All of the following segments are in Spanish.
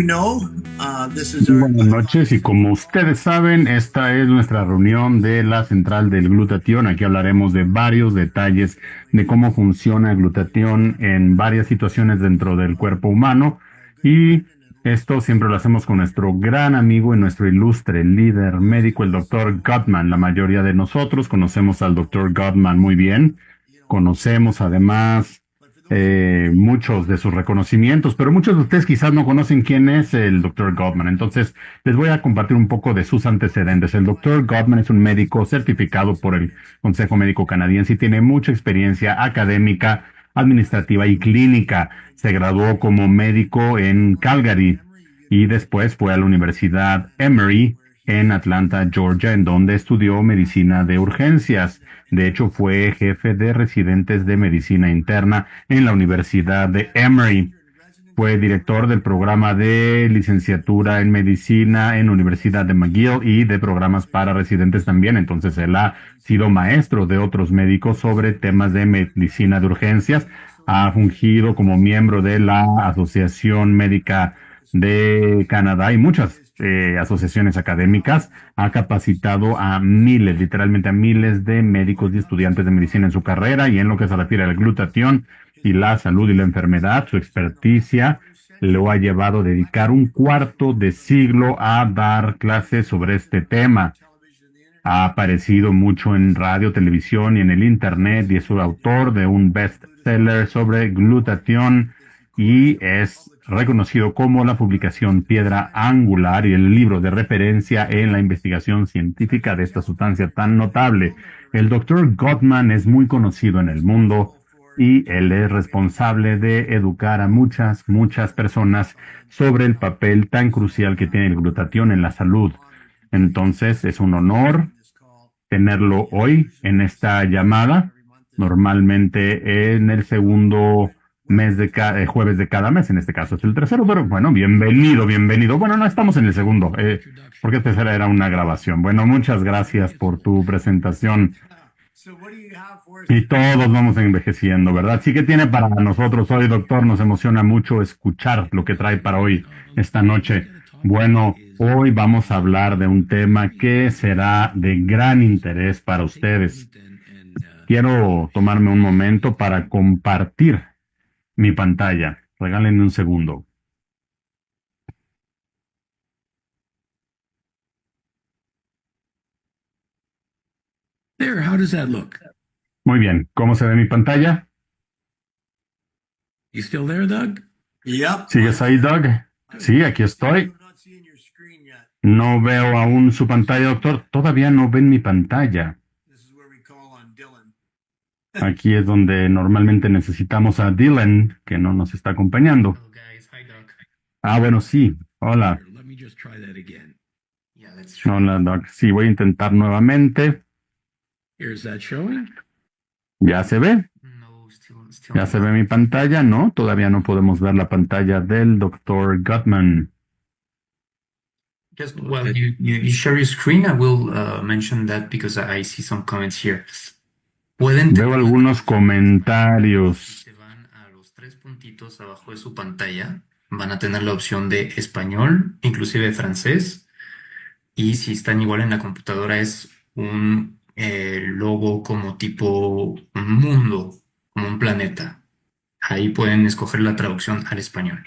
Buenas noches y como ustedes saben, esta es nuestra reunión de la central del glutatión. Aquí hablaremos de varios detalles de cómo funciona el glutatión en varias situaciones dentro del cuerpo humano y esto siempre lo hacemos con nuestro gran amigo y nuestro ilustre líder médico, el doctor Gottman. La mayoría de nosotros conocemos al doctor Gottman muy bien. Conocemos además muchos de sus reconocimientos, pero muchos de ustedes quizás no conocen quién es el Dr. Gottman. Entonces, les voy a compartir un poco de sus antecedentes. El Dr. Gottman es un médico certificado por el Consejo Médico Canadiense y tiene mucha experiencia académica, administrativa y clínica. Se graduó como médico en Calgary y después fue a la Universidad Emory en Atlanta, Georgia, en donde estudió medicina de urgencias. De hecho, fue jefe de residentes de medicina interna en la Universidad de Emory. Fue director del programa de licenciatura en medicina en la Universidad de McGill y de programas para residentes también. Entonces, él ha sido maestro de otros médicos sobre temas de medicina de urgencias. Ha fungido como miembro de la Asociación Médica de Canadá y muchas asociaciones académicas. Ha capacitado a miles, literalmente a miles de médicos y estudiantes de medicina en su carrera y en lo que se refiere al glutatión y la salud y la enfermedad. Su experticia lo ha llevado a dedicar un cuarto de siglo a dar clases sobre este tema. Ha aparecido mucho en radio, televisión y en el internet y es el autor de un bestseller sobre glutatión y es reconocido como la publicación piedra angular y el libro de referencia en la investigación científica de esta sustancia tan notable. El doctor Gottman es muy conocido en el mundo y él es responsable de educar a muchas personas sobre el papel tan crucial que tiene el glutatión en la salud. Entonces, es un honor tenerlo hoy en esta llamada, normalmente en el segundo mes de cada jueves de cada mes, en este caso es el tercero, pero bueno, bienvenido, bienvenido. Bueno, no estamos en el segundo, porque tercera era una grabación. Bueno, muchas gracias por tu presentación. Y todos vamos envejeciendo, ¿verdad? Sí que tiene para nosotros hoy, doctor, nos emociona mucho escuchar lo que trae para hoy, esta noche. Bueno, hoy vamos a hablar de un tema que será de gran interés para ustedes. Quiero tomarme un momento para compartir mi pantalla. Regálenme un segundo. There, how does that look? Muy bien, ¿cómo se ve mi pantalla? You still there, Doug? ¿Sigues ahí, Doug? Sí, aquí estoy. No veo aún su pantalla, doctor. Todavía no ven mi pantalla. Aquí es donde normalmente necesitamos a Dylan, que no nos está acompañando. Oh, guys, hi, Doug. Ah, bueno, sí. Hola. Here, let me just try that again. Yeah, that's Hola, Doc. Sí, voy a intentar nuevamente. Here's that showing. ¿Ya se ve? No, still ¿Ya se ve mi pantalla? No, todavía no podemos ver la pantalla del doctor Gottman. Just while you share your screen, I will mention that because I see some comments here. Pueden Veo algunos comentarios. Si se van a los tres puntitos abajo de su pantalla, van a tener la opción de español, inclusive francés, y si están igual en la computadora es un logo como tipo un mundo, como un planeta. Ahí pueden escoger la traducción al español.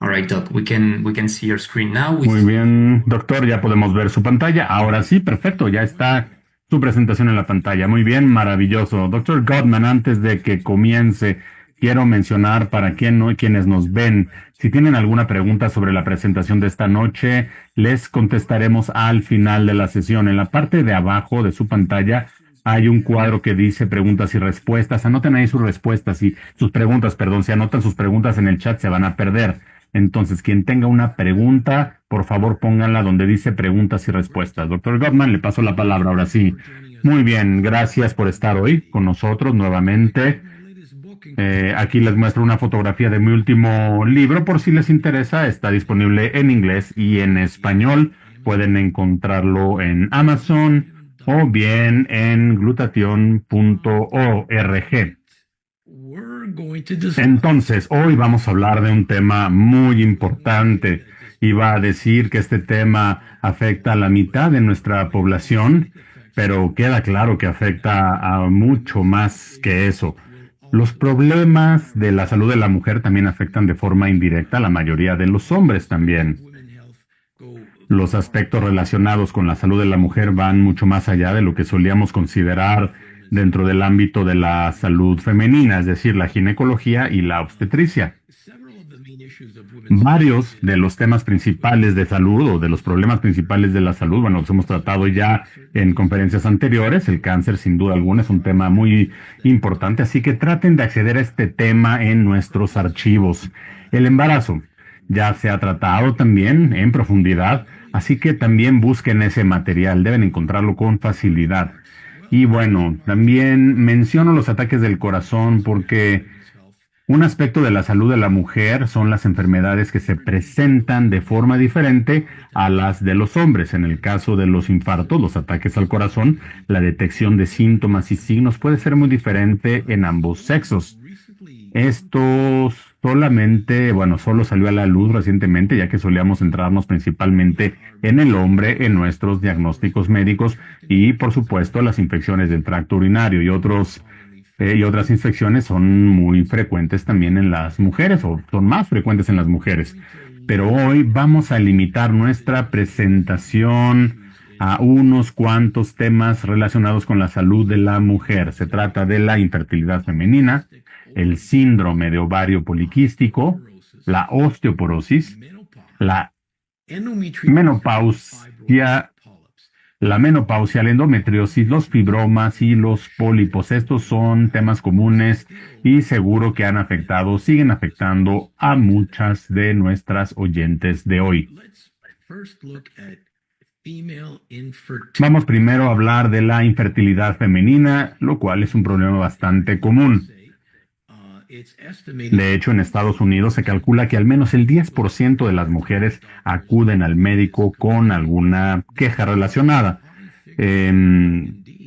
All right, Doc, we can see your screen now. Muy bien, doctor, ya podemos ver su pantalla. Ahora sí, perfecto, ya está su presentación en la pantalla. Muy bien, maravilloso. Doctor Gottman, antes de que comience, quiero mencionar para quienes nos ven, si tienen alguna pregunta sobre la presentación de esta noche, les contestaremos al final de la sesión. En la parte de abajo de su pantalla hay un cuadro que dice preguntas y respuestas. Anoten ahí sus respuestas y sus preguntas, perdón. Si anotan sus preguntas en el chat, se van a perder. Entonces, quien tenga una pregunta, por favor pónganla donde dice preguntas y respuestas. Doctor Gottman, le paso la palabra ahora sí. Muy bien, gracias por estar hoy con nosotros nuevamente. Aquí les muestro una fotografía de mi último libro, por si les interesa. Está disponible en inglés y en español. Pueden encontrarlo en Amazon o bien en glutation.org. Entonces, hoy vamos a hablar de un tema muy importante. Iba a decir que este tema afecta a la mitad de nuestra población, pero queda claro que afecta a mucho más que eso. Los problemas de la salud de la mujer también afectan de forma indirecta a la mayoría de los hombres también. Los aspectos relacionados con la salud de la mujer van mucho más allá de lo que solíamos considerar dentro del ámbito de la salud femenina, es decir, la ginecología y la obstetricia. Varios de los temas principales de salud o de los problemas principales de la salud, bueno, los hemos tratado ya en conferencias anteriores. El cáncer, sin duda alguna, es un tema muy importante, así que traten de acceder a este tema en nuestros archivos. El embarazo ya se ha tratado también en profundidad, así que también busquen ese material, deben encontrarlo con facilidad. Y bueno, también menciono los ataques del corazón porque un aspecto de la salud de la mujer son las enfermedades que se presentan de forma diferente a las de los hombres. En el caso de los infartos, los ataques al corazón, la detección de síntomas y signos puede ser muy diferente en ambos sexos. Esto solamente, bueno, solo salió a la luz recientemente, ya que solíamos centrarnos principalmente en el hombre, en nuestros diagnósticos médicos y, por supuesto, las infecciones del tracto urinario y otras infecciones son muy frecuentes también en las mujeres o son más frecuentes en las mujeres. Pero hoy vamos a limitar nuestra presentación a unos cuantos temas relacionados con la salud de la mujer. Se trata de la infertilidad femenina, el síndrome de ovario poliquístico, la osteoporosis, la menopausia, la endometriosis, los fibromas y los pólipos. Estos son temas comunes y seguro que han afectado, siguen afectando a muchas de nuestras oyentes de hoy. Vamos primero a hablar de la infertilidad femenina, lo cual es un problema bastante común. De hecho, en Estados Unidos se calcula que al menos el 10% de las mujeres acuden al médico con alguna queja relacionada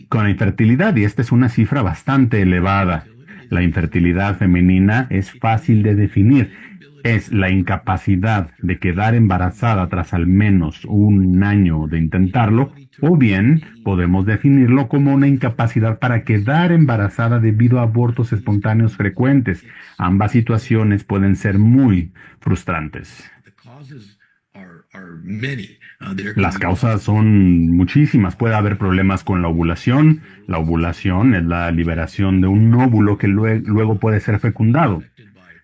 con la infertilidad, y esta es una cifra bastante elevada. La infertilidad femenina es fácil de definir. Es la incapacidad de quedar embarazada tras al menos un año de intentarlo, o bien podemos definirlo como una incapacidad para quedar embarazada debido a abortos espontáneos frecuentes. Ambas situaciones pueden ser muy frustrantes. Las causas son muchísimas. Puede haber problemas con la ovulación. La ovulación es la liberación de un óvulo que luego puede ser fecundado.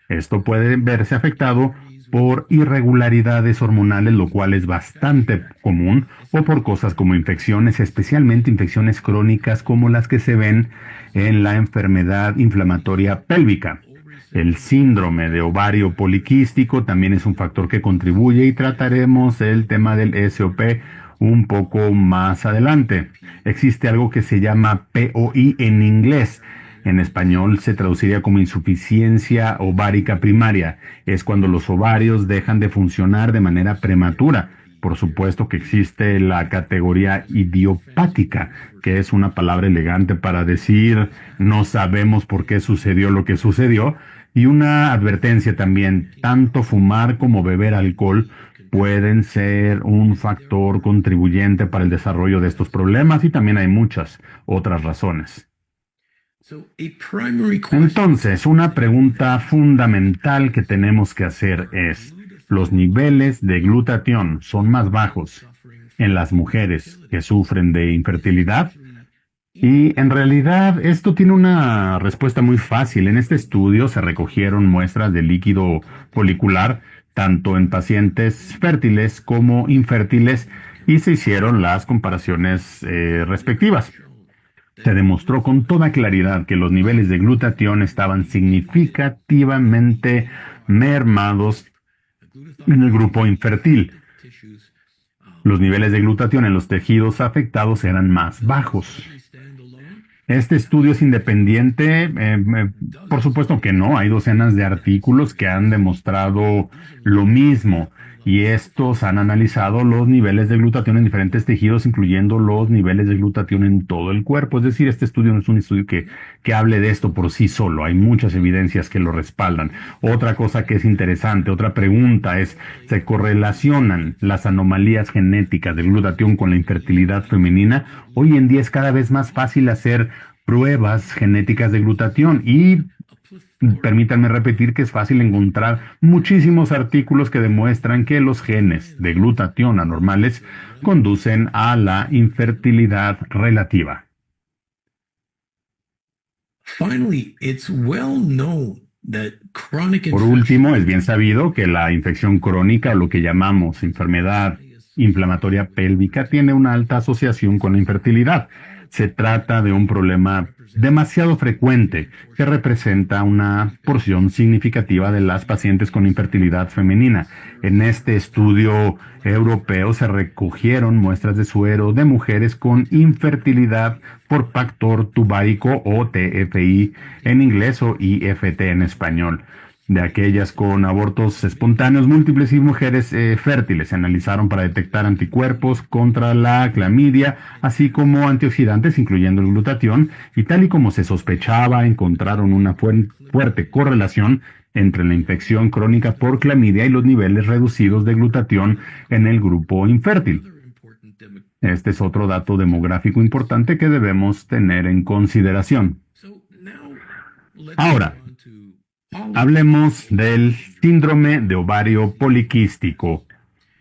Esto puede verse afectado por irregularidades hormonales, lo cual es bastante común, o por cosas como infecciones, especialmente infecciones crónicas como las que se ven en la enfermedad inflamatoria pélvica. El síndrome de ovario poliquístico también es un factor que contribuye y trataremos el tema del SOP un poco más adelante. Existe algo que se llama POI en inglés. En español se traduciría como insuficiencia ovárica primaria. Es cuando los ovarios dejan de funcionar de manera prematura. Por supuesto que existe la categoría idiopática, que es una palabra elegante para decir no sabemos por qué sucedió lo que sucedió. Y una advertencia también, tanto fumar como beber alcohol pueden ser un factor contribuyente para el desarrollo de estos problemas, y también hay muchas otras razones. Entonces, una pregunta fundamental que tenemos que hacer es, ¿los niveles de glutatión son más bajos en las mujeres que sufren de infertilidad? Y en realidad esto tiene una respuesta muy fácil. En este estudio se recogieron muestras de líquido folicular, tanto en pacientes fértiles como infértiles, y se hicieron las comparaciones respectivas. Se demostró con toda claridad que los niveles de glutatión estaban significativamente mermados en el grupo infértil. Los niveles de glutatión en los tejidos afectados eran más bajos. Este estudio es independiente, por supuesto que no, hay docenas de artículos que han demostrado lo mismo, y estos han analizado los niveles de glutatión en diferentes tejidos, incluyendo los niveles de glutatión en todo el cuerpo. Es decir, este estudio no es un estudio que hable de esto por sí solo, hay muchas evidencias que lo respaldan. Otra cosa que es interesante, otra pregunta es, ¿se correlacionan las anomalías genéticas del glutatión con la infertilidad femenina? Hoy en día es cada vez más fácil hacer pruebas genéticas de glutatión y permítanme repetir que es fácil encontrar muchísimos artículos que demuestran que los genes de glutatión anormales conducen a la infertilidad relativa. Por último, es bien sabido que la infección crónica, o lo que llamamos enfermedad inflamatoria pélvica, tiene una alta asociación con la infertilidad. Se trata de un problema demasiado frecuente que representa una porción significativa de las pacientes con infertilidad femenina. En este estudio europeo se recogieron muestras de suero de mujeres con infertilidad por factor tubárico o TFI en inglés o IFT en español. De aquellas con abortos espontáneos múltiples y mujeres fértiles se analizaron para detectar anticuerpos contra la clamidia, así como antioxidantes, incluyendo el glutatión, y tal y como se sospechaba, encontraron una fuerte correlación entre la infección crónica por clamidia y los niveles reducidos de glutatión en el grupo infértil. Este es otro dato demográfico importante que debemos tener en consideración. Ahora, hablemos del síndrome de ovario poliquístico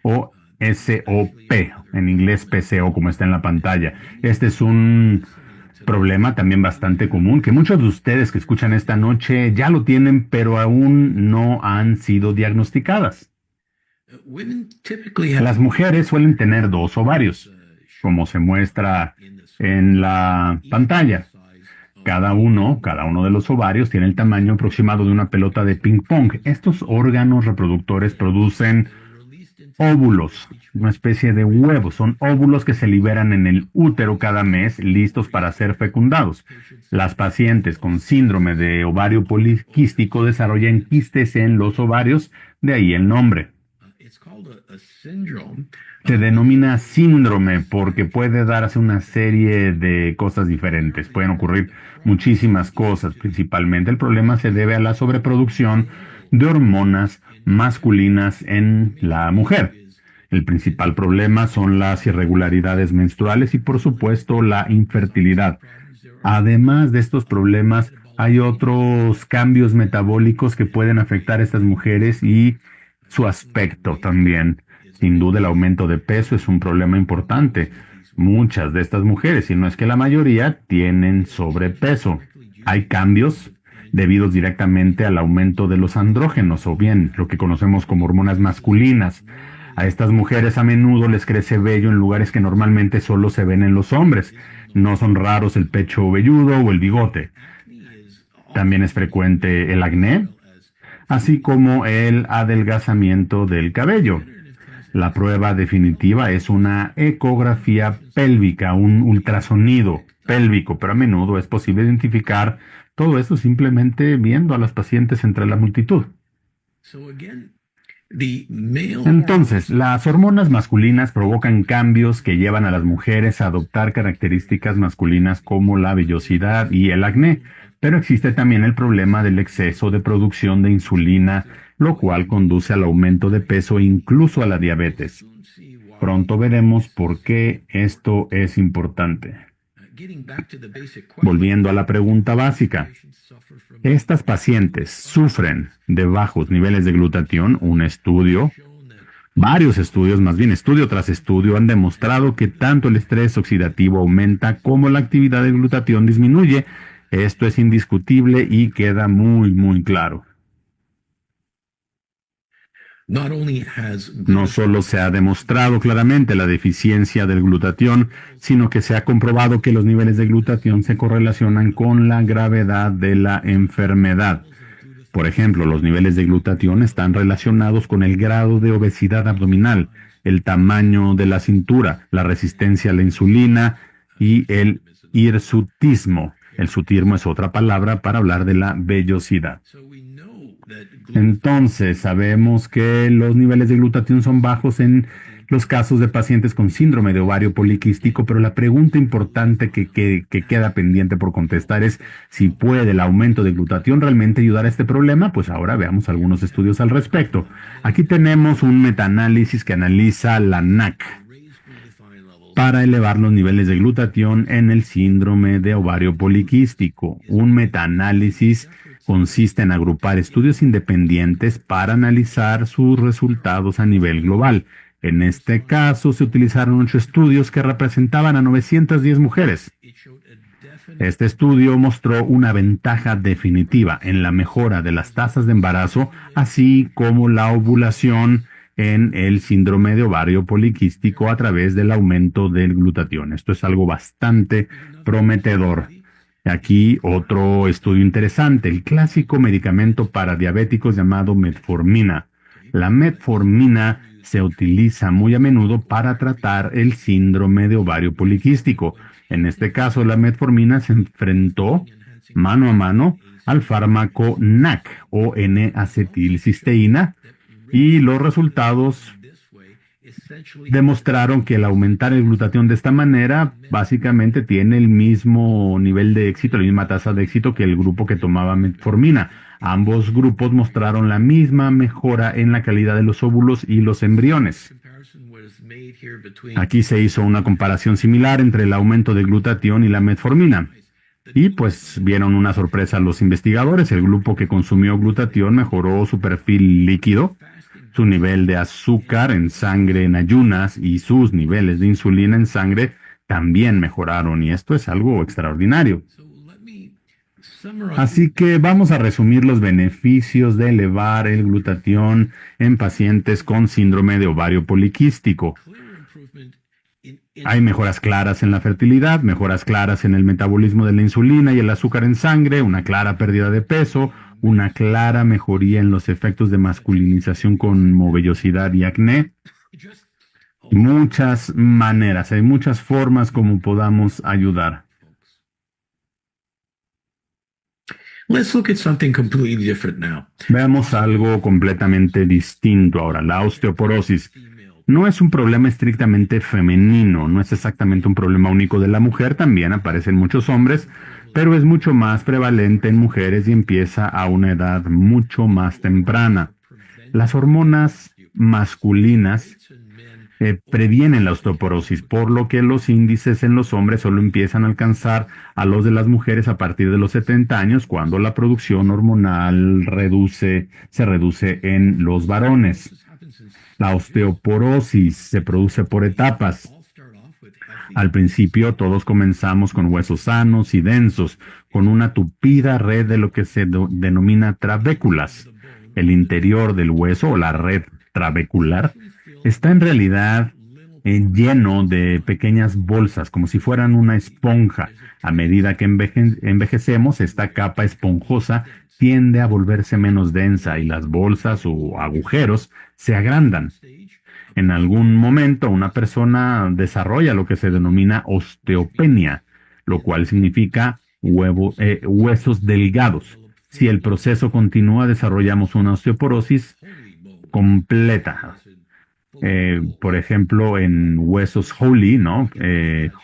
o SOP, en inglés PCO como está en la pantalla. Este es un problema también bastante común que muchos de ustedes que escuchan esta noche ya lo tienen, pero aún no han sido diagnosticadas. Las mujeres suelen tener dos ovarios, como se muestra en la pantalla. Cada uno de los ovarios tiene el tamaño aproximado de una pelota de ping pong. Estos órganos reproductores producen óvulos, una especie de huevos. Son óvulos que se liberan en el útero cada mes, listos para ser fecundados. Las pacientes con síndrome de ovario poliquístico desarrollan quistes en los ovarios, de ahí el nombre. Se denomina síndrome porque puede darse una serie de cosas diferentes. Pueden ocurrir muchísimas cosas. Principalmente el problema se debe a la sobreproducción de hormonas masculinas en la mujer. El principal problema son las irregularidades menstruales y, por supuesto, la infertilidad. Además de estos problemas, hay otros cambios metabólicos que pueden afectar a estas mujeres y su aspecto también. Sin duda, el aumento de peso es un problema importante. Muchas de estas mujeres, si no es que la mayoría, tienen sobrepeso. Hay cambios debidos directamente al aumento de los andrógenos, o bien lo que conocemos como hormonas masculinas. A estas mujeres a menudo les crece vello en lugares que normalmente solo se ven en los hombres. No son raros el pecho velludo o el bigote. También es frecuente el acné, así como el adelgazamiento del cabello. La prueba definitiva es una ecografía pélvica, un ultrasonido pélvico, pero a menudo es posible identificar todo esto simplemente viendo a las pacientes entre la multitud. Entonces, las hormonas masculinas provocan cambios que llevan a las mujeres a adoptar características masculinas como la vellosidad y el acné, pero existe también el problema del exceso de producción de insulina, lo cual conduce al aumento de peso e incluso a la diabetes. Pronto veremos por qué esto es importante. Volviendo a la pregunta básica, ¿estas pacientes sufren de bajos niveles de glutatión? Varios estudios, más bien estudio tras estudio, han demostrado que tanto el estrés oxidativo aumenta como la actividad de glutatión disminuye. Esto es indiscutible y queda muy, muy claro. No solo se ha demostrado claramente la deficiencia del glutatión, sino que se ha comprobado que los niveles de glutatión se correlacionan con la gravedad de la enfermedad. Por ejemplo, los niveles de glutatión están relacionados con el grado de obesidad abdominal, el tamaño de la cintura, la resistencia a la insulina y el hirsutismo. El sutismo es otra palabra para hablar de la vellosidad. Entonces, sabemos que los niveles de glutatión son bajos en los casos de pacientes con síndrome de ovario poliquístico, pero la pregunta importante que queda pendiente por contestar es si puede el aumento de glutatión realmente ayudar a este problema. Pues ahora veamos algunos estudios al respecto. Aquí tenemos un metaanálisis que analiza la NAC para elevar los niveles de glutatión en el síndrome de ovario poliquístico. Un metaanálisis consiste en agrupar estudios independientes para analizar sus resultados a nivel global. En este caso, se utilizaron 8 estudios que representaban a 910 mujeres. Este estudio mostró una ventaja definitiva en la mejora de las tasas de embarazo, así como la ovulación en el síndrome de ovario poliquístico a través del aumento del glutatión. Esto es algo bastante prometedor. Aquí otro estudio interesante, el clásico medicamento para diabéticos llamado metformina. La metformina se utiliza muy a menudo para tratar el síndrome de ovario poliquístico. En este caso, la metformina se enfrentó mano a mano al fármaco NAC o N-acetilcisteína y los resultados demostraron que el aumentar el glutatión de esta manera básicamente tiene el mismo nivel de éxito, la misma tasa de éxito que el grupo que tomaba metformina. Ambos grupos mostraron la misma mejora en la calidad de los óvulos y los embriones. Aquí se hizo una comparación similar entre el aumento de glutatión y la metformina. Y pues vieron una sorpresa los investigadores. El grupo que consumió glutatión mejoró su perfil líquido, su nivel de azúcar en sangre en ayunas y sus niveles de insulina en sangre también mejoraron. Y esto es algo extraordinario. Así que vamos a resumir los beneficios de elevar el glutatión en pacientes con síndrome de ovario poliquístico. Hay mejoras claras en la fertilidad, mejoras claras en el metabolismo de la insulina y el azúcar en sangre, una clara pérdida de peso, una clara mejoría en los efectos de masculinización como vellosidad y acné. Muchas maneras, hay muchas formas como podamos ayudar. Let's look at something completely different now. Veamos algo completamente distinto ahora, la osteoporosis. No es un problema estrictamente femenino, no es exactamente un problema único de la mujer, también aparece en muchos hombres, pero es mucho más prevalente en mujeres y empieza a una edad mucho más temprana. Las hormonas masculinas previenen la osteoporosis, por lo que los índices en los hombres solo empiezan a alcanzar a los de las mujeres a partir de los 70 años, cuando la producción hormonal se reduce en los varones. La osteoporosis se produce por etapas. Al principio todos comenzamos con huesos sanos y densos, con una tupida red de lo que se denomina trabéculas. El interior del hueso o la red trabecular está en realidad lleno de pequeñas bolsas, como si fueran una esponja. A medida que envejecemos, esta capa esponjosa tiende a volverse menos densa y las bolsas o agujeros se agrandan. En algún momento una persona desarrolla lo que se denomina osteopenia, lo cual significa huesos delgados. Si el proceso continúa, desarrollamos una osteoporosis completa. Por ejemplo, en huesos Holey, ¿no?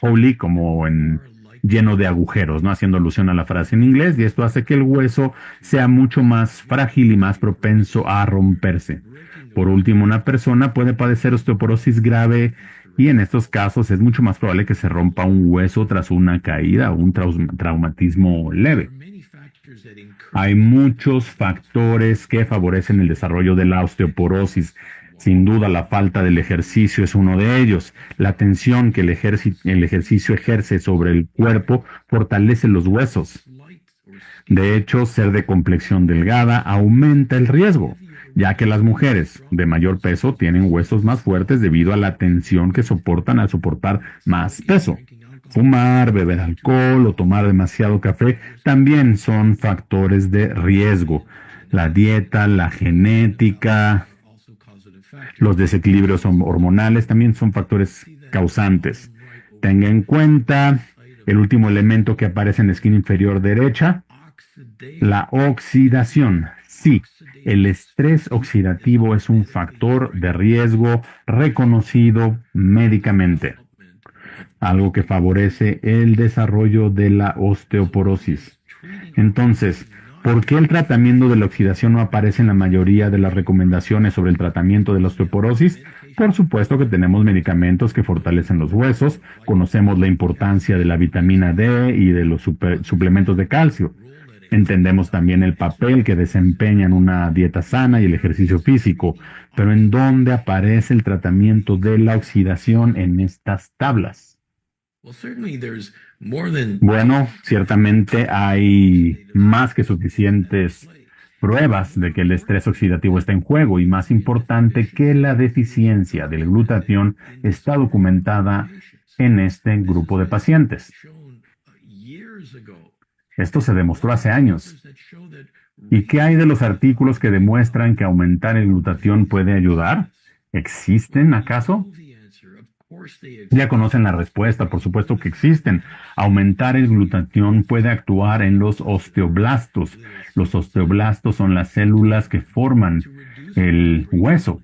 Holey como en lleno de agujeros, ¿no? Haciendo alusión a la frase en inglés, y esto hace que el hueso sea mucho más frágil y más propenso a romperse. Por último, una persona puede padecer osteoporosis grave y en estos casos es mucho más probable que se rompa un hueso tras una caída o un traumatismo leve. Hay muchos factores que favorecen el desarrollo de la osteoporosis. Sin duda, la falta del ejercicio es uno de ellos. La tensión que el ejercicio ejerce sobre el cuerpo fortalece los huesos. De hecho, ser de complexión delgada aumenta el riesgo, ya que las mujeres de mayor peso tienen huesos más fuertes debido a la tensión que soportan al soportar más peso. Fumar, beber alcohol o tomar demasiado café también son factores de riesgo. La dieta, la genética, los desequilibrios hormonales también son factores causantes. Tenga en cuenta el último elemento que aparece en la esquina inferior derecha, la oxidación. Sí, el estrés oxidativo es un factor de riesgo reconocido médicamente, algo que favorece el desarrollo de la osteoporosis. Entonces, ¿por qué el tratamiento de la oxidación no aparece en la mayoría de las recomendaciones sobre el tratamiento de la osteoporosis? Por supuesto que tenemos medicamentos que fortalecen los huesos, conocemos la importancia de la vitamina D y de los suplementos de calcio. Entendemos también el papel que desempeñan una dieta sana y el ejercicio físico, pero ¿en dónde aparece el tratamiento de la oxidación en estas tablas? Bueno, ciertamente hay más que suficientes pruebas de que el estrés oxidativo está en juego y más importante que la deficiencia del glutatión está documentada en este grupo de pacientes. Esto se demostró hace años. ¿Y qué hay de los artículos que demuestran que aumentar el glutatión puede ayudar? ¿Existen acaso? Ya conocen la respuesta, por supuesto que existen. Aumentar el glutatión puede actuar en los osteoblastos. Los osteoblastos son las células que forman el hueso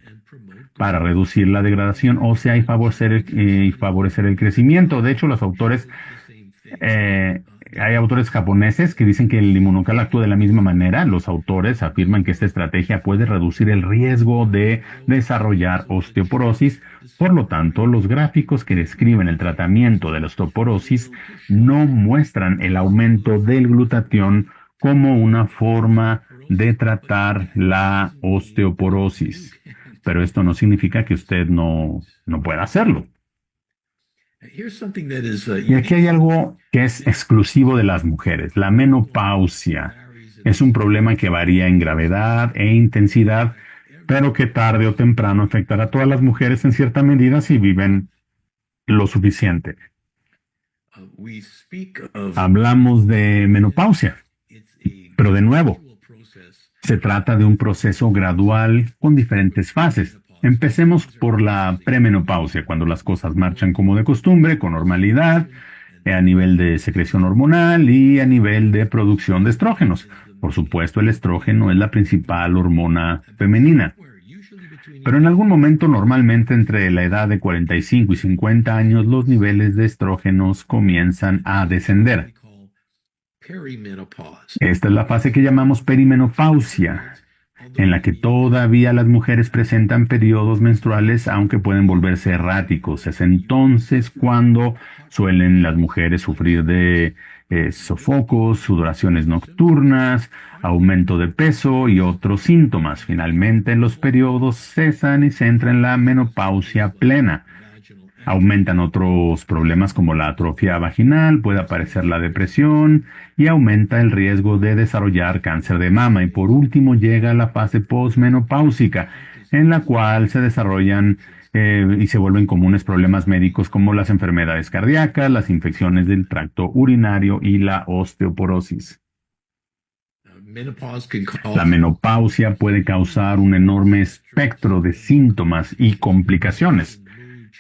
para reducir la degradación ósea y favorecer el crecimiento. De hecho, hay autores japoneses que dicen que el limonocala actúa de la misma manera. Los autores afirman que esta estrategia puede reducir el riesgo de desarrollar osteoporosis. Por lo tanto, los gráficos que describen el tratamiento de la osteoporosis no muestran el aumento del glutatión como una forma de tratar la osteoporosis. Pero esto no significa que usted no pueda hacerlo. Y aquí hay algo que es exclusivo de las mujeres, la menopausia. Es un problema que varía en gravedad e intensidad, pero que tarde o temprano afectará a todas las mujeres en cierta medida si viven lo suficiente. Hablamos de menopausia, pero de nuevo, se trata de un proceso gradual con diferentes fases. Empecemos por la premenopausia, cuando las cosas marchan como de costumbre, con normalidad, a nivel de secreción hormonal y a nivel de producción de estrógenos. Por supuesto, el estrógeno es la principal hormona femenina. Pero en algún momento, normalmente entre la edad de 45 y 50 años, los niveles de estrógenos comienzan a descender. Esta es la fase que llamamos perimenopausia, en la que todavía las mujeres presentan periodos menstruales, aunque pueden volverse erráticos. Es entonces cuando suelen las mujeres sufrir de sofocos, sudoraciones nocturnas, aumento de peso y otros síntomas. Finalmente, los periodos cesan y se entra en la menopausia plena. Aumentan otros problemas como la atrofia vaginal, puede aparecer la depresión y aumenta el riesgo de desarrollar cáncer de mama. Y por último llega la fase posmenopáusica, en la cual se desarrollan y se vuelven comunes problemas médicos como las enfermedades cardíacas, las infecciones del tracto urinario y la osteoporosis. La menopausia puede causar un enorme espectro de síntomas y complicaciones.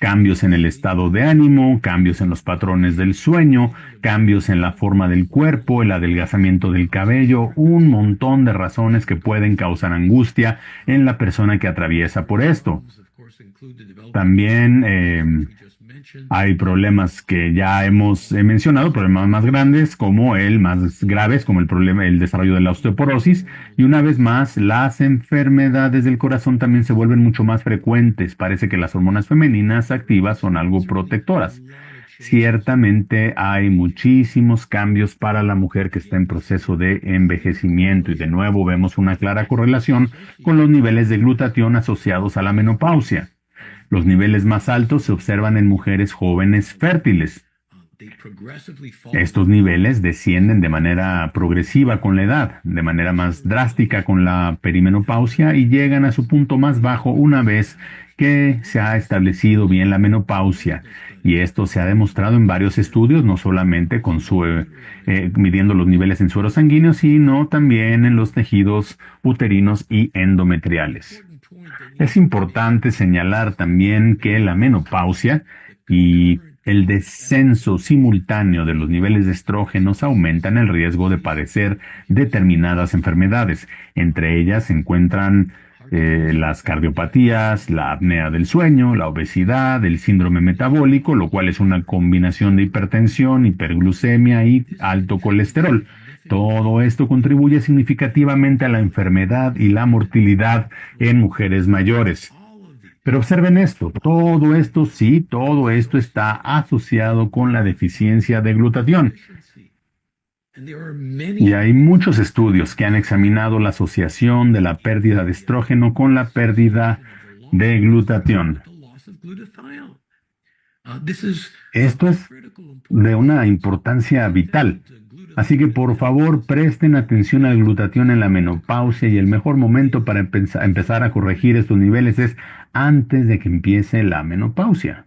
Cambios en el estado de ánimo, cambios en los patrones del sueño, cambios en la forma del cuerpo, el adelgazamiento del cabello, un montón de razones que pueden causar angustia en la persona que atraviesa por esto. También hay problemas que ya hemos mencionado, problemas más grandes más graves, como el desarrollo de la osteoporosis. Y una vez más, las enfermedades del corazón también se vuelven mucho más frecuentes. Parece que las hormonas femeninas activas son algo protectoras. Ciertamente hay muchísimos cambios para la mujer que está en proceso de envejecimiento y de nuevo vemos una clara correlación con los niveles de glutatión asociados a la menopausia. Los niveles más altos se observan en mujeres jóvenes fértiles. Estos niveles descienden de manera progresiva con la edad, de manera más drástica con la perimenopausia y llegan a su punto más bajo una vez que se ha establecido bien la menopausia. Y esto se ha demostrado en varios estudios, no solamente con midiendo los niveles en suero sanguíneo, sino también en los tejidos uterinos y endometriales. Es importante señalar también que la menopausia y el descenso simultáneo de los niveles de estrógenos aumentan el riesgo de padecer determinadas enfermedades. Entre ellas se encuentran las cardiopatías, la apnea del sueño, la obesidad, el síndrome metabólico, lo cual es una combinación de hipertensión, hiperglucemia y alto colesterol. Todo esto contribuye significativamente a la enfermedad y la mortalidad en mujeres mayores. Pero observen esto, todo esto está asociado con la deficiencia de glutatión. Y hay muchos estudios que han examinado la asociación de la pérdida de estrógeno con la pérdida de glutatión. Esto es de una importancia vital. Así que por favor presten atención al glutatión en la menopausia, y el mejor momento para empezar a corregir estos niveles es antes de que empiece la menopausia.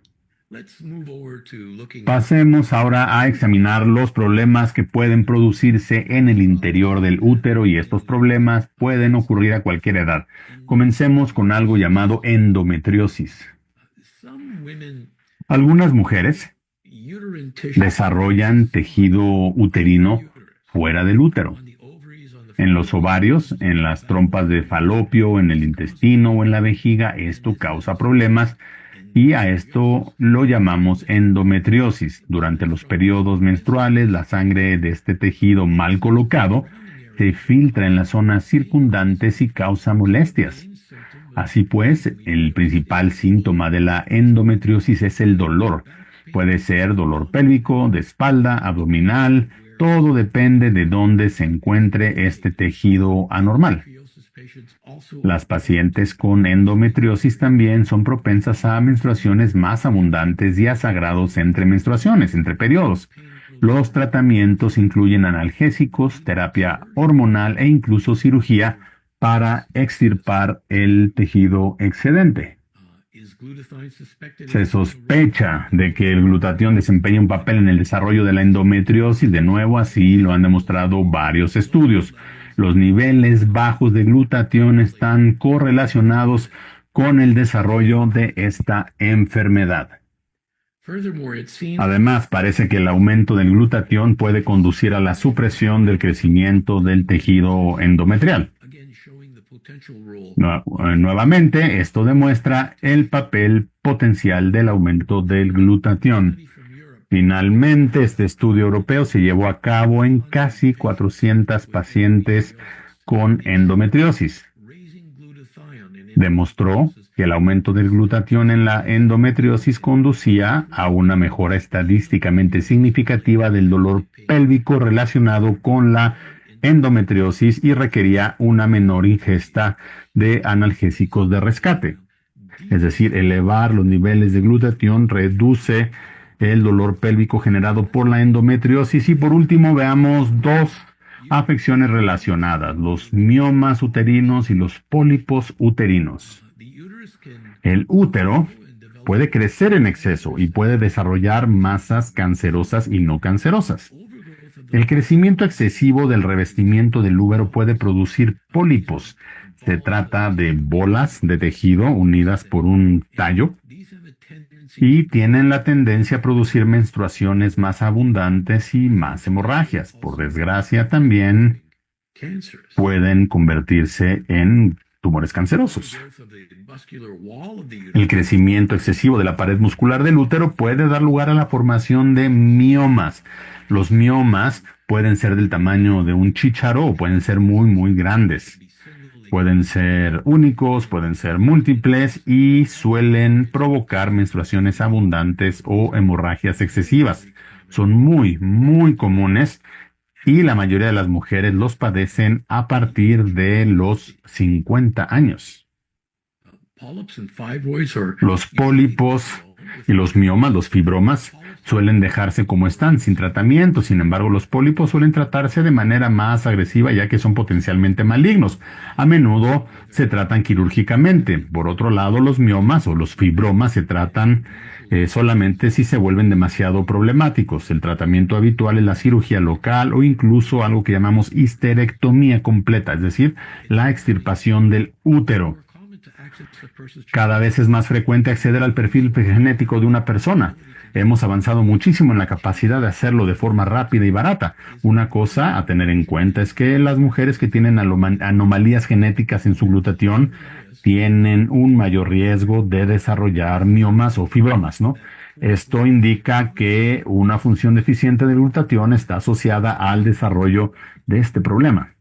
Pasemos ahora a examinar los problemas que pueden producirse en el interior del útero, y estos problemas pueden ocurrir a cualquier edad. Comencemos con algo llamado endometriosis. Algunas mujeres desarrollan tejido uterino fuera del útero, en los ovarios, en las trompas de falopio, en el intestino o en la vejiga. Esto causa problemas y a esto lo llamamos endometriosis. Durante los periodos menstruales, la sangre de este tejido mal colocado se filtra en las zonas circundantes y causa molestias. Así pues, el principal síntoma de la endometriosis es el dolor. Puede ser dolor pélvico, de espalda, abdominal, todo depende de dónde se encuentre este tejido anormal. Las pacientes con endometriosis también son propensas a menstruaciones más abundantes y a sangrados entre menstruaciones, entre periodos. Los tratamientos incluyen analgésicos, terapia hormonal e incluso cirugía para extirpar el tejido excedente. Se sospecha de que el glutatión desempeña un papel en el desarrollo de la endometriosis. De nuevo, así lo han demostrado varios estudios. Los niveles bajos de glutatión están correlacionados con el desarrollo de esta enfermedad. Además, parece que el aumento del glutatión puede conducir a la supresión del crecimiento del tejido endometrial. Nuevamente, esto demuestra el papel potencial del aumento del glutatión. Finalmente, este estudio europeo se llevó a cabo en casi 400 pacientes con endometriosis. Demostró que el aumento del glutatión en la endometriosis conducía a una mejora estadísticamente significativa del dolor pélvico relacionado con la endometriosis y requería una menor ingesta de analgésicos de rescate. Es decir, elevar los niveles de glutatión reduce el dolor pélvico generado por la endometriosis. Y por último, veamos dos afecciones relacionadas: los miomas uterinos y los pólipos uterinos. El útero puede crecer en exceso y puede desarrollar masas cancerosas y no cancerosas. El crecimiento excesivo del revestimiento del útero puede producir pólipos. Se trata de bolas de tejido unidas por un tallo y tienen la tendencia a producir menstruaciones más abundantes y más hemorragias. Por desgracia, también pueden convertirse en tumores cancerosos. El crecimiento excesivo de la pared muscular del útero puede dar lugar a la formación de miomas. Los miomas pueden ser del tamaño de un chícharo o pueden ser muy, muy grandes. Pueden ser únicos, pueden ser múltiples y suelen provocar menstruaciones abundantes o hemorragias excesivas. Son muy, muy comunes y la mayoría de las mujeres los padecen a partir de los 50 años. Los pólipos y los miomas, los fibromas, suelen dejarse como están, sin tratamiento. Sin embargo, los pólipos suelen tratarse de manera más agresiva, ya que son potencialmente malignos. A menudo se tratan quirúrgicamente. Por otro lado, los miomas o los fibromas se tratan solamente si se vuelven demasiado problemáticos. El tratamiento habitual es la cirugía local o incluso algo que llamamos histerectomía completa, es decir, la extirpación del útero. Cada vez es más frecuente acceder al perfil genético de una persona. Hemos avanzado muchísimo en la capacidad de hacerlo de forma rápida y barata. Una cosa a tener en cuenta es que las mujeres que tienen anomalías genéticas en su glutatión tienen un mayor riesgo de desarrollar miomas o fibromas, ¿no? Esto indica que una función deficiente de glutatión está asociada al desarrollo de este problema.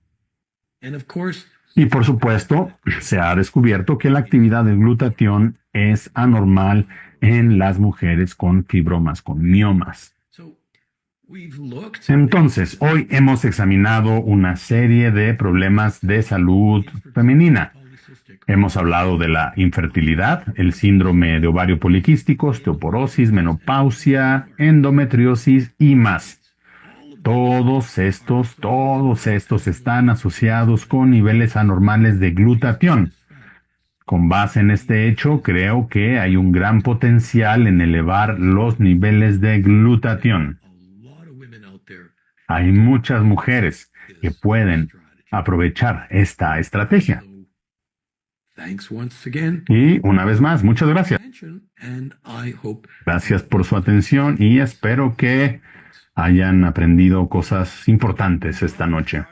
Y por supuesto, se ha descubierto que la actividad del glutatión es anormal en las mujeres con fibromas, con miomas. Entonces, hoy hemos examinado una serie de problemas de salud femenina. Hemos hablado de la infertilidad, el síndrome de ovario poliquístico, osteoporosis, menopausia, endometriosis y más. Todos estos están asociados con niveles anormales de glutatión. Con base en este hecho, creo que hay un gran potencial en elevar los niveles de glutatión. Hay muchas mujeres que pueden aprovechar esta estrategia. Y una vez más, muchas gracias. Gracias por su atención y espero que hayan aprendido cosas importantes esta noche.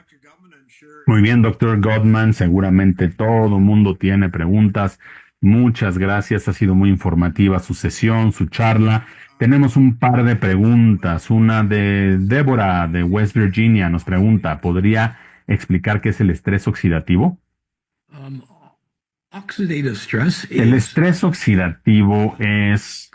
Muy bien, doctor Gottman, seguramente todo el mundo tiene preguntas. Muchas gracias, ha sido muy informativa su sesión, su charla. Tenemos un par de preguntas. Una de Débora de West Virginia nos pregunta, ¿podría explicar qué es el estrés oxidativo? El estrés oxidativo es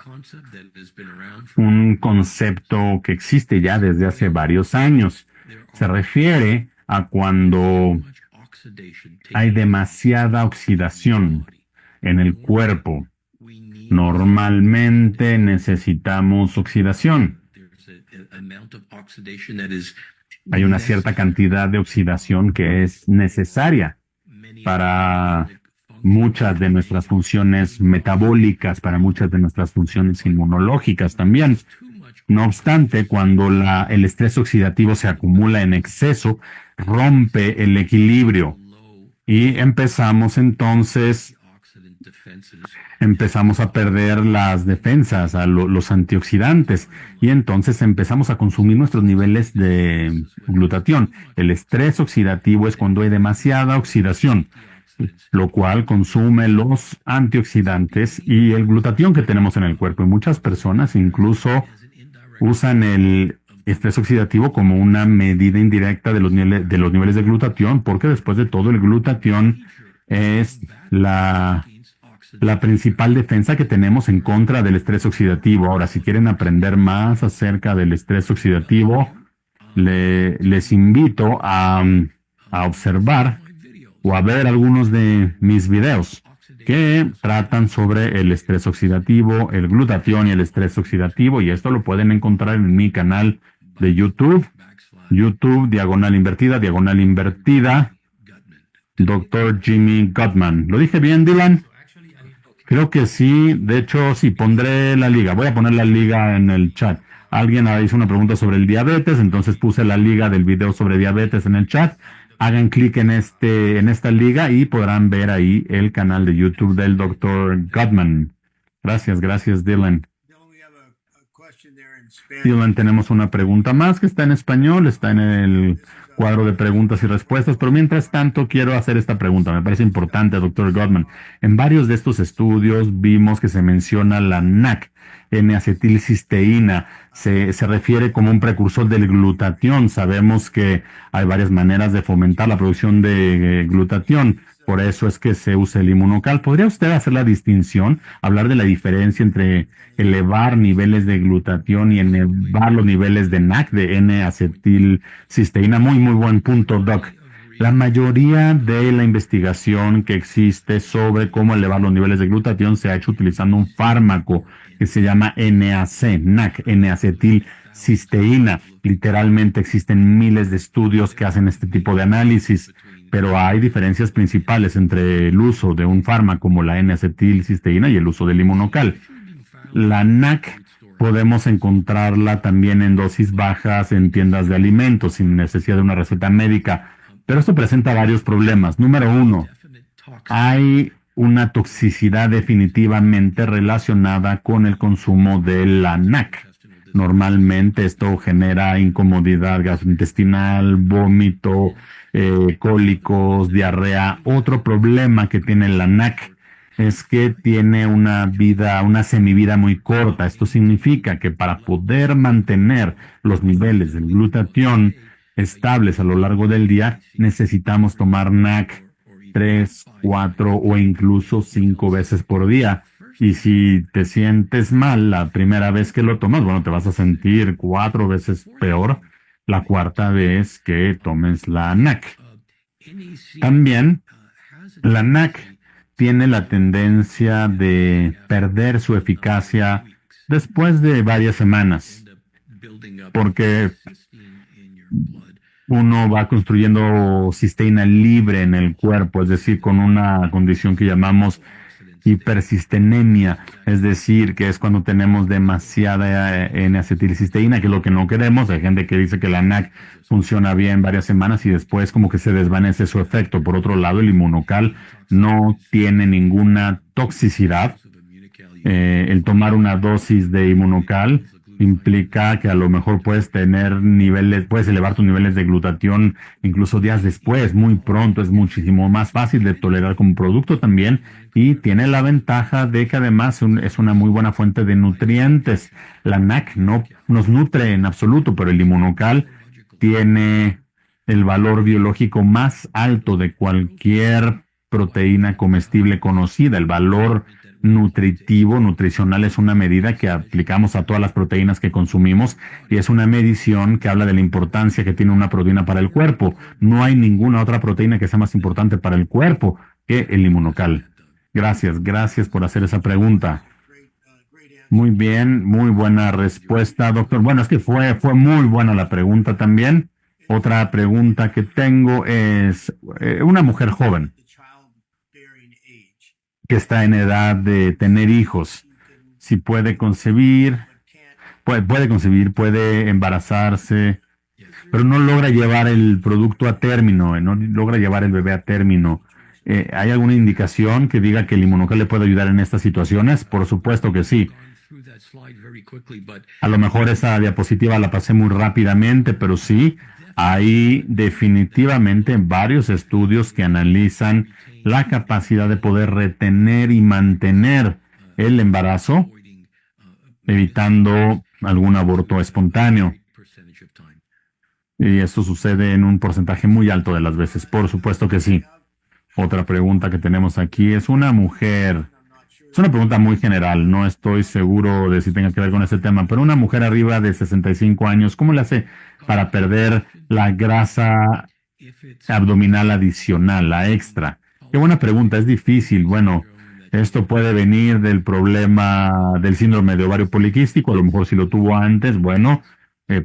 un concepto que existe ya desde hace varios años. Se refiere a cuando hay demasiada oxidación en el cuerpo. Normalmente necesitamos oxidación. Hay una cierta cantidad de oxidación que es necesaria para muchas de nuestras funciones metabólicas, para muchas de nuestras funciones inmunológicas también. No obstante, cuando el estrés oxidativo se acumula en exceso, rompe el equilibrio y empezamos a perder las defensas, los antioxidantes, y entonces empezamos a consumir nuestros niveles de glutatión. El estrés oxidativo es cuando hay demasiada oxidación, lo cual consume los antioxidantes y el glutatión que tenemos en el cuerpo. Y muchas personas incluso usan el estrés oxidativo como una medida indirecta de los niveles de glutatión, porque después de todo el glutatión es la principal defensa que tenemos en contra del estrés oxidativo. Ahora, si quieren aprender más acerca del estrés oxidativo, les invito a observar o a ver algunos de mis videos que tratan sobre el estrés oxidativo, el glutatión y el estrés oxidativo, y esto lo pueden encontrar en mi canal de YouTube, /invertida, Dr. Jimmy Gottman. ¿Lo dije bien, Dylan? Creo que sí. De hecho, sí, pondré la liga. Voy a poner la liga en el chat. Alguien hizo una pregunta sobre el diabetes, entonces puse la liga del video sobre diabetes en el chat. Hagan clic en esta liga y podrán ver ahí el canal de YouTube del Dr. Gottman. Gracias, Dylan. Dylan, tenemos una pregunta más que está en español, está en el cuadro de preguntas y respuestas, pero mientras tanto quiero hacer esta pregunta, me parece importante, doctor Gottman. En varios de estos estudios vimos que se menciona la NAC, N-acetilcisteína, se refiere como un precursor del glutatión. Sabemos que hay varias maneras de fomentar la producción de glutatión, por eso es que se usa el inmunocal. ¿Podría usted hacer la distinción, hablar de la diferencia entre elevar niveles de glutatión y elevar los niveles de NAC, de N-acetilcisteína? Muy buen punto, Doc. La mayoría de la investigación que existe sobre cómo elevar los niveles de glutatión se ha hecho utilizando un fármaco que se llama NAC, N-acetilcisteína. Literalmente existen miles de estudios que hacen este tipo de análisis, pero hay diferencias principales entre el uso de un fármaco como la N-acetilcisteína y el uso del inmunocal. La NAC podemos encontrarla también en dosis bajas en tiendas de alimentos sin necesidad de una receta médica, pero esto presenta varios problemas. Número uno, hay una toxicidad definitivamente relacionada con el consumo de la NAC. Normalmente esto genera incomodidad gastrointestinal, vómito, cólicos, diarrea. Otro problema que tiene la NAC es que tiene una semivida muy corta. Esto significa que para poder mantener los niveles del glutatión estables a lo largo del día, necesitamos tomar NAC 3, 4 o incluso 5 veces por día. Y si te sientes mal la primera vez que lo tomas, bueno, te vas a sentir 4 veces peor la cuarta vez que tomes la NAC. También la NAC tiene la tendencia de perder su eficacia después de varias semanas, porque uno va construyendo cisteína libre en el cuerpo, es decir, con una condición que llamamos hipercistenemia, es decir, que es cuando tenemos demasiada N-acetilcisteína, que es lo que no queremos. Hay gente que dice que la NAC funciona bien varias semanas y después como que se desvanece su efecto. Por otro lado, el Immunocal no tiene ninguna toxicidad. El tomar una dosis de Immunocal implica que a lo mejor puedes elevar tus niveles de glutatión incluso días después, muy pronto. Es muchísimo más fácil de tolerar como producto también y tiene la ventaja de que además es una muy buena fuente de nutrientes. La NAC no nos nutre en absoluto, pero el Immunocal tiene el valor biológico más alto de cualquier proteína comestible conocida. El valor nutricional es una medida que aplicamos a todas las proteínas que consumimos y es una medición que habla de la importancia que tiene una proteína para el cuerpo. No hay ninguna otra proteína que sea más importante para el cuerpo que el Immunocal. Gracias por hacer esa pregunta. Muy bien, muy buena respuesta, doctor. Bueno, es que fue muy buena la pregunta también. Otra pregunta que tengo es una mujer joven que está en edad de tener hijos, si puede concebir, puede embarazarse, pero no logra llevar el producto a término, no logra llevar el bebé a término. ¿Hay alguna indicación que diga que el Immunocal le puede ayudar en estas situaciones? Por supuesto que sí. A lo mejor esa diapositiva la pasé muy rápidamente, pero sí, hay definitivamente varios estudios que analizan la capacidad de poder retener y mantener el embarazo, evitando algún aborto espontáneo. Y esto sucede en un porcentaje muy alto de las veces, por supuesto que sí. Otra pregunta que tenemos aquí es una mujer. Es una pregunta muy general, no estoy seguro de si tenga que ver con este tema, pero una mujer arriba de 65 años, ¿cómo le hace para perder la grasa abdominal adicional, la extra? Qué buena pregunta, es difícil. Bueno, esto puede venir del problema del síndrome de ovario poliquístico, a lo mejor si lo tuvo antes, bueno,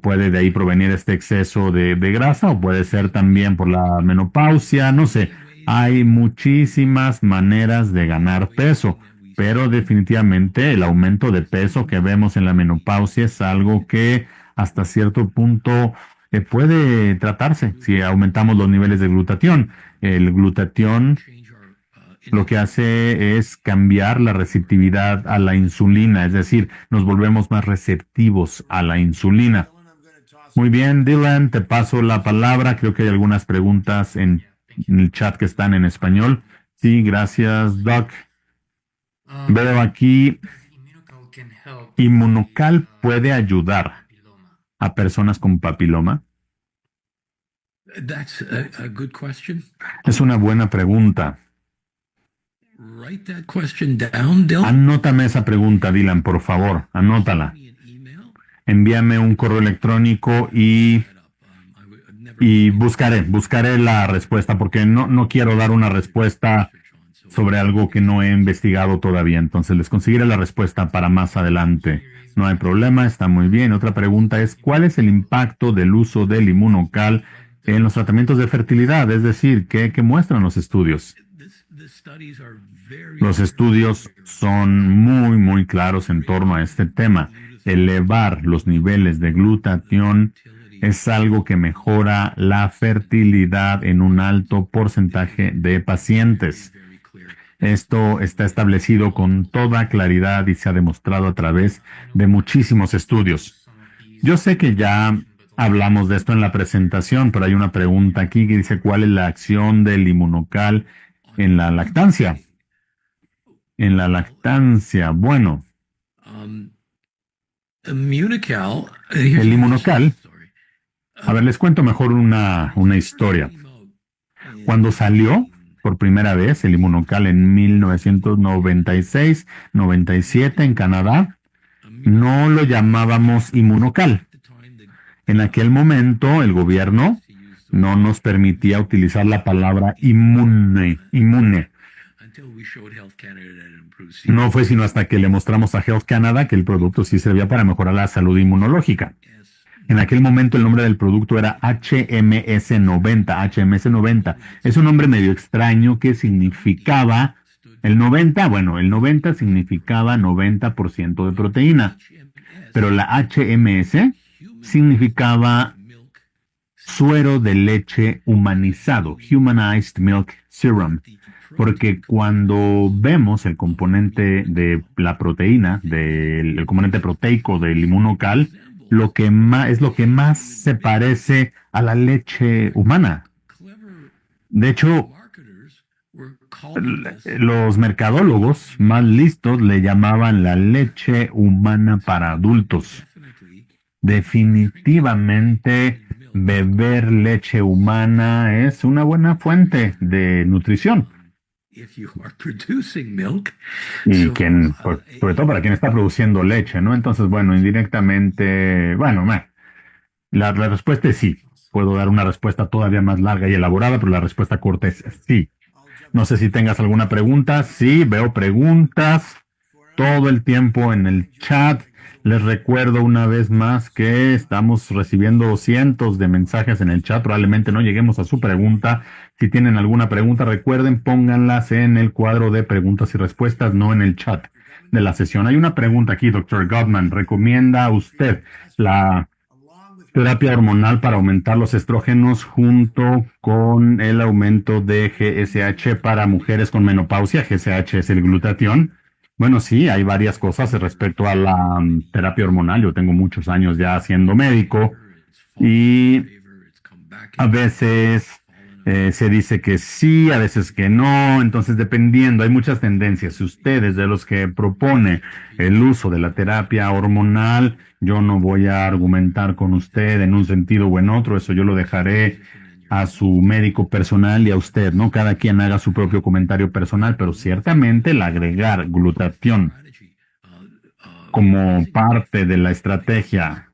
puede de ahí provenir este exceso de grasa, o puede ser también por la menopausia, no sé. Hay muchísimas maneras de ganar peso, pero definitivamente el aumento de peso que vemos en la menopausia es algo que hasta cierto punto puede tratarse si aumentamos los niveles de glutatión. El glutatión lo que hace es cambiar la receptividad a la insulina, es decir, nos volvemos más receptivos a la insulina. Muy bien, Dylan, te paso la palabra. Creo que hay algunas preguntas en el chat que están en español. Sí, gracias, Doc. Veo aquí, Immunocal puede ayudar a personas con papiloma. That's a good question. Es una buena pregunta. Write that question down, Dylan. Anótame esa pregunta, Dylan, por favor. Anótala. Envíame un correo electrónico y buscaré la respuesta, porque no quiero dar una respuesta sobre algo que no he investigado todavía. Entonces les conseguiré la respuesta para más adelante. No hay problema, está muy bien. Otra pregunta es, ¿cuál es el impacto del uso del Immunocal en los tratamientos de fertilidad? Es decir, ¿qué muestran los estudios? Los estudios son muy claros en torno a este tema. Elevar los niveles de glutatión es algo que mejora la fertilidad en un alto porcentaje de pacientes. Esto está establecido con toda claridad y se ha demostrado a través de muchísimos estudios. Yo sé que ya hablamos de esto en la presentación, pero hay una pregunta aquí que dice, ¿cuál es la acción del inmunocal en la lactancia? En la lactancia, bueno, Um, Immunical, el inmunocal, a ver, les cuento mejor una historia. Cuando salió por primera vez el inmunocal en 1996-97 en Canadá, no lo llamábamos inmunocal. En aquel momento el gobierno no nos permitía utilizar la palabra inmune. No fue sino hasta que le mostramos a Health Canada que el producto sí servía para mejorar la salud inmunológica. En aquel momento el nombre del producto era HMS90. HMS90 es un nombre medio extraño que significaba el 90, bueno, el 90 significaba 90% de proteína, pero la HMS significaba suero de leche humanizado, Humanized Milk Serum, porque cuando vemos el componente de la proteína, el componente proteico del inmunocal, es lo que más se parece a la leche humana. De hecho, los mercadólogos más listos le llamaban la leche humana para adultos. Definitivamente, beber leche humana es una buena fuente de nutrición. Y sobre todo para quien está produciendo leche, ¿no? Entonces, bueno, indirectamente, bueno, la respuesta es sí. Puedo dar una respuesta todavía más larga y elaborada, pero la respuesta corta es sí. No sé si tengas alguna pregunta. Sí, veo preguntas todo el tiempo en el chat. Les recuerdo una vez más que estamos recibiendo cientos de mensajes en el chat. Probablemente no lleguemos a su pregunta. Si tienen alguna pregunta, recuerden, pónganlas en el cuadro de preguntas y respuestas, no en el chat de la sesión. Hay una pregunta aquí, doctor Gottman. ¿Recomienda usted la terapia hormonal para aumentar los estrógenos junto con el aumento de GSH para mujeres con menopausia? GSH es el glutatión. Bueno, sí, hay varias cosas respecto a la terapia hormonal. Yo tengo muchos años ya siendo médico y a veces se dice que sí, a veces que no. Entonces, dependiendo, hay muchas tendencias. Si usted es de los que propone el uso de la terapia hormonal, yo no voy a argumentar con usted en un sentido o en otro. Eso yo lo dejaré a su médico personal y a usted, ¿no? Cada quien haga su propio comentario personal, pero ciertamente el agregar glutatión como parte de la estrategia,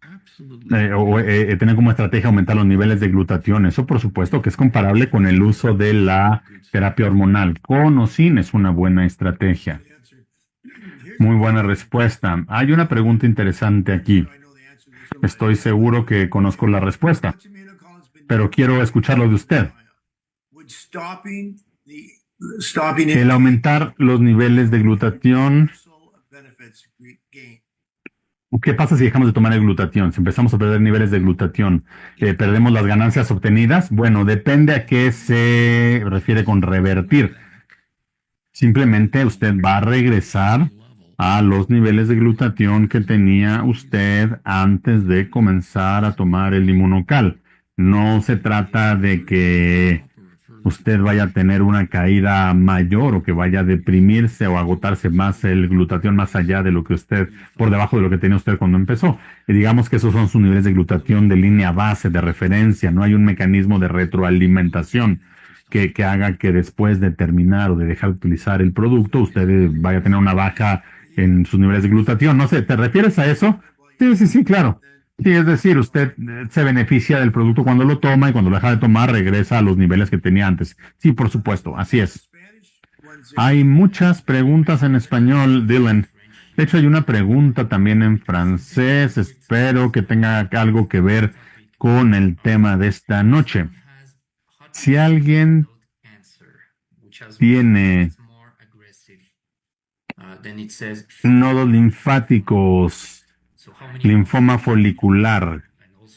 tener como estrategia aumentar los niveles de glutatión, eso por supuesto que es comparable con el uso de la terapia hormonal. Con o sin es una buena estrategia. Muy buena respuesta. Hay una pregunta interesante aquí. Estoy seguro que conozco la respuesta, pero quiero escucharlo de usted. El aumentar los niveles de glutatión, ¿qué pasa si dejamos de tomar el glutatión? Si empezamos a perder niveles de glutatión, ¿perdemos las ganancias obtenidas? Bueno, depende a qué se refiere con revertir. Simplemente usted va a regresar a los niveles de glutatión que tenía usted antes de comenzar a tomar el inmunocal. No se trata de que usted vaya a tener una caída mayor o que vaya a deprimirse o agotarse más el glutatión más allá de lo que usted, por debajo de lo que tenía usted cuando empezó. Y digamos que esos son sus niveles de glutatión de línea base, de referencia. No hay un mecanismo de retroalimentación que haga que después de terminar o de dejar de utilizar el producto, usted vaya a tener una baja en sus niveles de glutatión. No sé, ¿te refieres a eso? Sí, claro. Sí, es decir, usted se beneficia del producto cuando lo toma y cuando lo deja de tomar regresa a los niveles que tenía antes. Sí, por supuesto, así es. Hay muchas preguntas en español, Dylan. De hecho, hay una pregunta también en francés. Espero que tenga algo que ver con el tema de esta noche. Si alguien tiene nodos linfáticos, linfoma folicular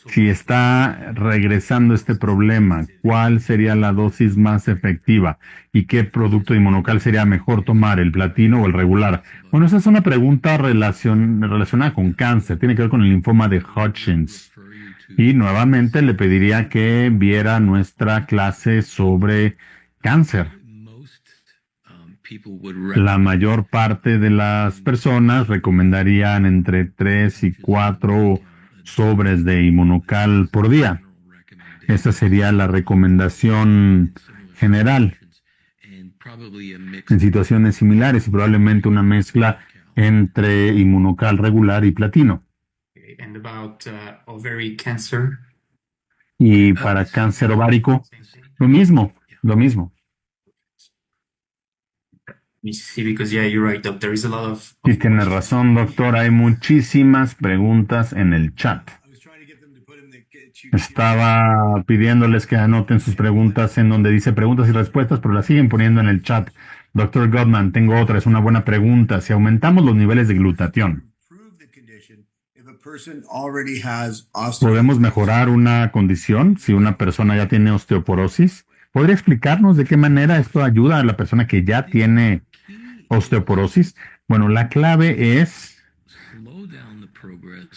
Si está regresando este problema, ¿cuál sería la dosis más efectiva? ¿Y qué producto inmunocal sería mejor tomar, el platino o el regular? Bueno, esa es una pregunta relacionada con cáncer, tiene que ver con el linfoma de Hodgkins. Y nuevamente le pediría que viera nuestra clase sobre cáncer. La mayor parte de las personas recomendarían entre 3 y 4 sobres de inmunocal por día. Esa sería la recomendación general en situaciones similares y probablemente una mezcla entre inmunocal regular y platino. Okay, and about ovary cancer, Y para cáncer ovárico, same thing. lo mismo, lo mismo. You see, because yeah, you're right, Doc. There is a lot of Y tiene razón, doctor, hay muchísimas preguntas en el chat. Estaba pidiéndoles que anoten sus preguntas en donde dice preguntas y respuestas, pero las siguen poniendo en el chat. Doctor Gottman, tengo otra, es una buena pregunta. Si aumentamos los niveles de glutatión, ¿podemos mejorar una condición si una persona ya tiene osteoporosis? ¿Podría explicarnos de qué manera esto ayuda a la persona que ya tiene osteoporosis? Bueno, la clave es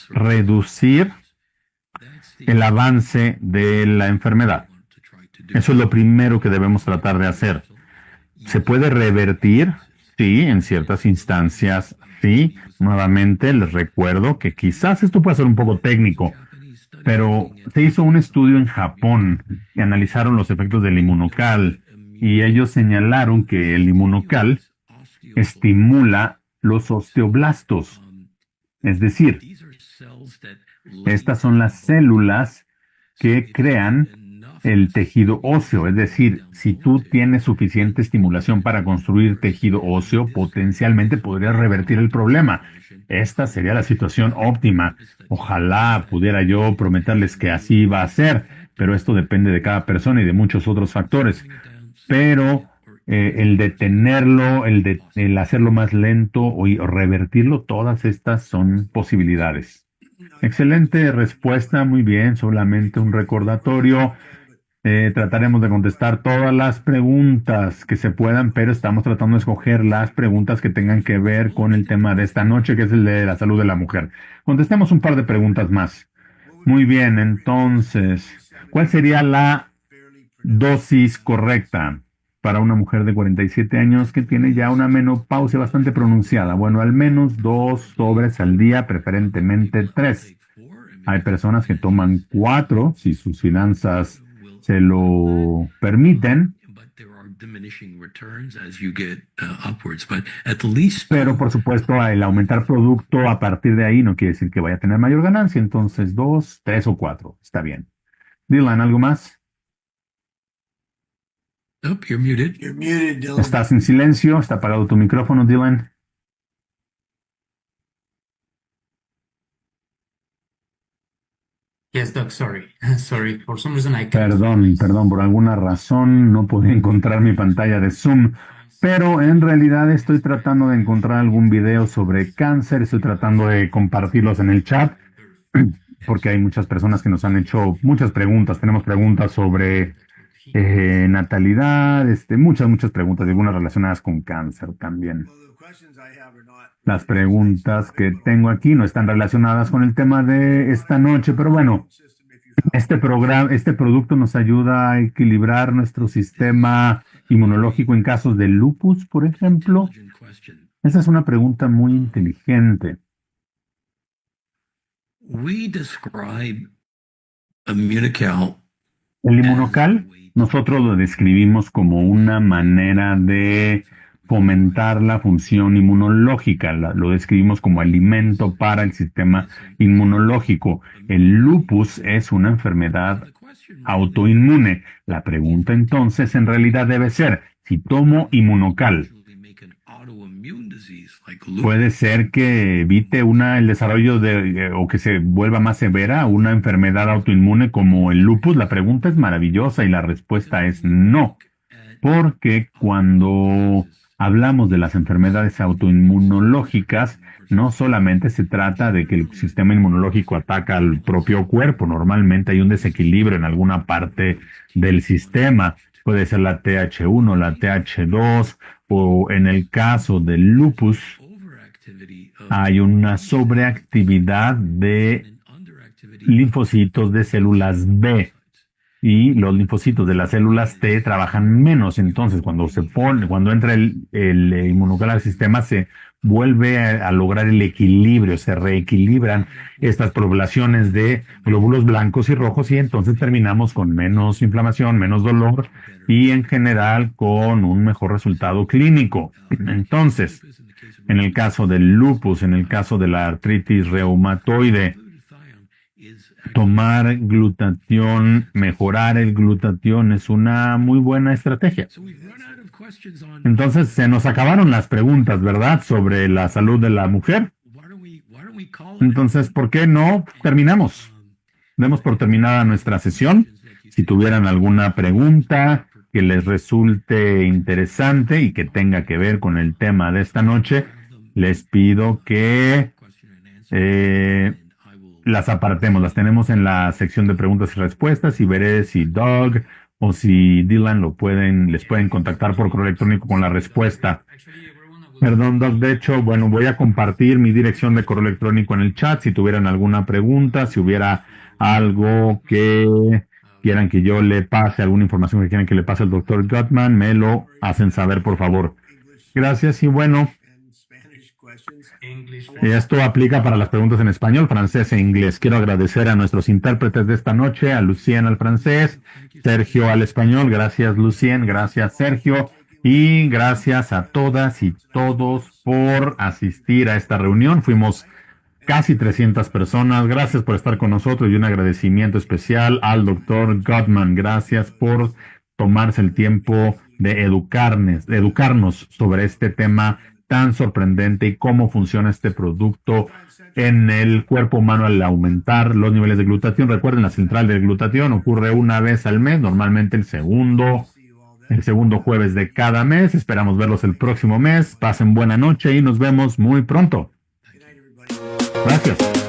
reducir el avance de la enfermedad. Eso es lo primero que debemos tratar de hacer. ¿Se puede revertir? Sí, en ciertas instancias, sí. Nuevamente les recuerdo que quizás esto pueda ser un poco técnico, pero se hizo un estudio en Japón que analizaron los efectos del inmunocal y ellos señalaron que el inmunocal estimula los osteoblastos. Es decir, estas son las células que crean el tejido óseo. Es decir, si tú tienes suficiente estimulación para construir tejido óseo, potencialmente podrías revertir el problema. Esta sería la situación óptima. Ojalá pudiera yo prometerles que así va a ser, pero esto depende de cada persona y de muchos otros factores. Pero el detenerlo, el hacerlo más lento o revertirlo, todas estas son posibilidades. Excelente respuesta, muy bien, solamente un recordatorio. Trataremos de contestar todas las preguntas que se puedan, pero estamos tratando de escoger las preguntas que tengan que ver con el tema de esta noche, que es el de la salud de la mujer. Contestemos un par de preguntas más. Muy bien, entonces, ¿cuál sería la dosis correcta para una mujer de 47 años que tiene ya una menopausia bastante pronunciada? Bueno, al menos 2 sobres al día, preferentemente 3. Hay personas que toman 4 si sus finanzas se lo permiten, pero por supuesto el aumentar producto a partir de ahí no quiere decir que vaya a tener mayor ganancia, entonces 2, 3 o 4, está bien. Dylan, ¿algo más? Oh, you're muted. You're muted, Dylan. Estás en silencio, está apagado tu micrófono, Dylan. Yes, Doc, sorry. Sorry. For some reason I can't. Perdón, por alguna razón no pude encontrar mi pantalla de Zoom, pero en realidad estoy tratando de encontrar algún video sobre cáncer, estoy tratando de compartirlos en el chat, porque hay muchas personas que nos han hecho muchas preguntas. Tenemos preguntas sobre natalidad, muchas preguntas, y algunas relacionadas con cáncer también. Las preguntas que tengo aquí no están relacionadas con el tema de esta noche, pero bueno, este producto nos ayuda a equilibrar nuestro sistema inmunológico en casos de lupus, por ejemplo. Esa es una pregunta muy inteligente. We describe immunocal El inmunocal, nosotros lo describimos como una manera de fomentar la función inmunológica, lo describimos como alimento para el sistema inmunológico. El lupus es una enfermedad autoinmune. La pregunta entonces en realidad debe ser, si tomo inmunocal, ¿puede ser que evite el desarrollo o que se vuelva más severa una enfermedad autoinmune como el lupus? La pregunta es maravillosa y la respuesta es no, porque cuando hablamos de las enfermedades autoinmunológicas, no solamente se trata de que el sistema inmunológico ataca al propio cuerpo, normalmente hay un desequilibrio en alguna parte del sistema, puede ser la TH1, la TH2, o en el caso del lupus, hay una sobreactividad de linfocitos de células B y los linfocitos de las células T trabajan menos. Entonces, cuando entra el inmunológico al sistema, se vuelve a lograr el equilibrio, se reequilibran estas poblaciones de glóbulos blancos y rojos y entonces terminamos con menos inflamación, menos dolor y en general con un mejor resultado clínico. Entonces, en el caso del lupus, en el caso de la artritis reumatoide, tomar glutatión, mejorar el glutatión es una muy buena estrategia. Entonces se nos acabaron las preguntas, ¿verdad? Sobre la salud de la mujer. Entonces, ¿por qué no terminamos? Demos por terminada nuestra sesión. Si tuvieran alguna pregunta que les resulte interesante y que tenga que ver con el tema de esta noche, les pido que las apartemos, las tenemos en la sección de preguntas y respuestas y veré si Doug o si Dylan les pueden contactar por correo electrónico con la respuesta. Perdón, Doug, de hecho, bueno, voy a compartir mi dirección de correo electrónico en el chat si tuvieran alguna pregunta, si hubiera algo que quieran que yo le pase, alguna información que quieran que le pase al doctor Gottman, me lo hacen saber, por favor. Gracias y bueno. Esto aplica para las preguntas en español, francés e inglés. Quiero agradecer a nuestros intérpretes de esta noche, a Lucien al francés, Sergio al español. Gracias, Lucien. Gracias, Sergio. Y gracias a todas y todos por asistir a esta reunión. Fuimos casi 300 personas. Gracias por estar con nosotros y un agradecimiento especial al doctor Gottman. Gracias por tomarse el tiempo de educarnos sobre este tema tan sorprendente y cómo funciona este producto en el cuerpo humano al aumentar los niveles de glutatión. Recuerden, la central del glutatión ocurre una vez al mes, normalmente el segundo jueves de cada mes. Esperamos verlos el próximo mes. Pasen buena noche y nos vemos muy pronto. Gracias.